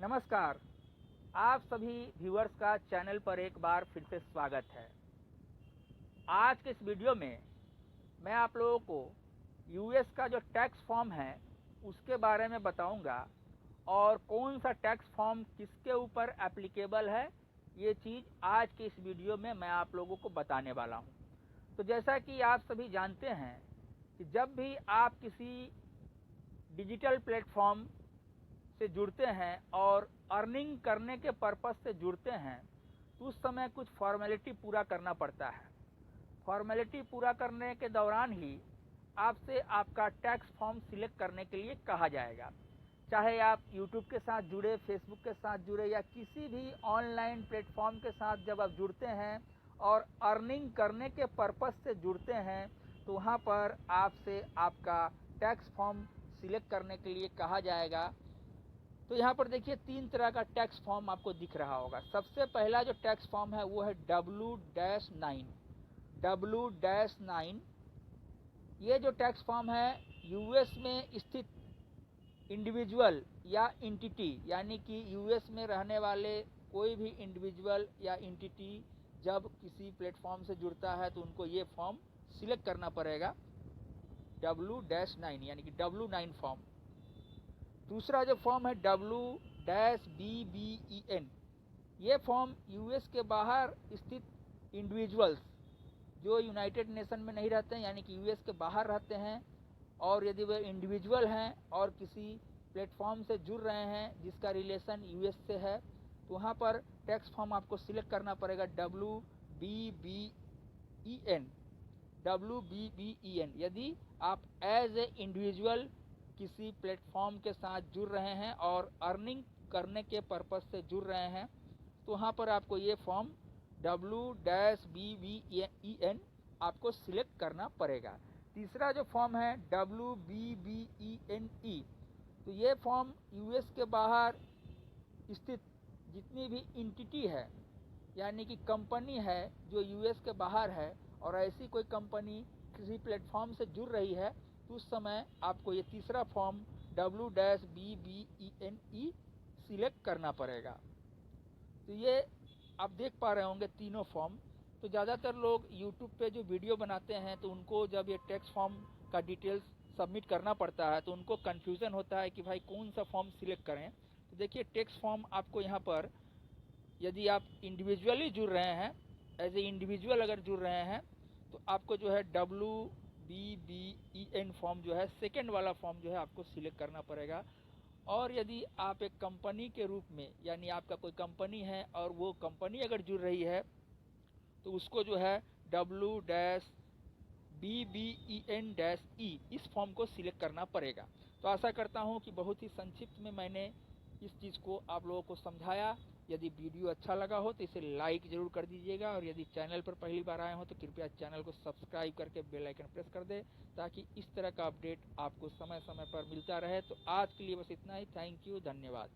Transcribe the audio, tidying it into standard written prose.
नमस्कार। आप सभी व्यूअर्स का चैनल पर एक बार फिर से स्वागत है। आज के इस वीडियो में मैं आप लोगों को यूएस का जो टैक्स फॉर्म है उसके बारे में बताऊंगा और कौन सा टैक्स फॉर्म किसके ऊपर एप्लीकेबल है, ये चीज़ आज के इस वीडियो में मैं आप लोगों को बताने वाला हूं। तो जैसा कि आप सभी जानते हैं कि जब भी आप किसी डिजिटल प्लेटफॉर्म से जुड़ते हैं और अर्निंग करने के पर्पस से जुड़ते हैं तो उस समय कुछ फॉर्मेलिटी पूरा करना पड़ता है। फॉर्मेलिटी पूरा करने के दौरान ही आपसे आपका टैक्स फॉर्म सिलेक्ट करने के लिए कहा जाएगा। चाहे आप यूट्यूब के साथ जुड़े, फेसबुक के साथ जुड़े या किसी भी ऑनलाइन प्लेटफॉर्म के साथ जब आप जुड़ते हैं और अर्निंग करने के पर्पस से जुड़ते हैं तो वहाँ पर आपसे आपका टैक्स फॉर्म सिलेक्ट करने के लिए कहा जाएगा। तो यहाँ पर देखिए 3 तरह का टैक्स फॉर्म आपको दिख रहा होगा। सबसे पहला जो टैक्स फॉर्म है वो है W-9। W-9 ये जो टैक्स फॉर्म है यूएस में स्थित इंडिविजुअल या इंटिटी, यानी कि यूएस में रहने वाले कोई भी इंडिविजुअल या इंटिटी जब किसी प्लेटफॉर्म से जुड़ता है तो उनको ये फॉर्म सिलेक्ट करना पड़ेगा, W-9 यानी कि W-9 फॉर्म। दूसरा जो फॉर्म है W-BBEN। ये फॉर्म यूएस के बाहर स्थित इंडिविजुअल्स जो यूनाइटेड नेशन में नहीं रहते हैं, यानी कि यूएस के बाहर रहते हैं, और यदि वे इंडिविजुअल हैं और किसी प्लेटफॉर्म से जुड़ रहे हैं जिसका रिलेशन यूएस से है तो वहाँ पर टैक्स फॉर्म आपको सिलेक्ट करना पड़ेगा WBBEN। WBBEN यदि आप एज ए इंडिविजुअल किसी प्लेटफॉर्म के साथ जुड़ रहे हैं और अर्निंग करने के पर्पस से जुड़ रहे हैं तो वहाँ पर आपको ये फॉर्म W-BBEN आपको सिलेक्ट करना पड़ेगा। तीसरा जो फॉर्म है WBBENE, तो ये फॉर्म यूएस के बाहर स्थित जितनी भी इंटिटी है, यानी कि कंपनी है जो यूएस के बाहर है और ऐसी कोई कंपनी किसी प्लेटफॉर्म से जुड़ रही है तो उस समय आपको ये तीसरा फॉर्म W-BBENE सिलेक्ट करना पड़ेगा। तो ये आप देख पा रहे होंगे तीनों फॉर्म। तो ज़्यादातर लोग यूट्यूब पे जो वीडियो बनाते हैं तो उनको जब ये टैक्स फॉर्म का डिटेल्स सबमिट करना पड़ता है तो उनको कन्फ्यूज़न होता है कि भाई कौन सा फॉर्म सिलेक्ट करें। तो देखिए टैक्स फॉर्म आपको यहाँ पर, यदि आप इंडिविजुअली जुड़ रहे हैं, एज ए इंडिविजुअल अगर जुड़ रहे हैं तो आपको जो है WBBEN फॉर्म जो है सेकेंड वाला फॉर्म जो है आपको सिलेक्ट करना पड़ेगा। और यदि आप एक कंपनी के रूप में, यानी आपका कोई कंपनी है और वो कंपनी अगर जुड़ रही है तो उसको जो है W-BBEN-E इस फॉर्म को सिलेक्ट करना पड़ेगा। तो आशा करता हूँ कि बहुत ही संक्षिप्त में मैंने इस चीज़ को आप लोगों को समझाया। यदि वीडियो अच्छा लगा हो तो इसे लाइक ज़रूर कर दीजिएगा और यदि चैनल पर पहली बार आए हो तो कृपया चैनल को सब्सक्राइब करके बेल आइकन प्रेस कर दें ताकि इस तरह का अपडेट आपको समय समय पर मिलता रहे। तो आज के लिए बस इतना ही। थैंक यू, धन्यवाद।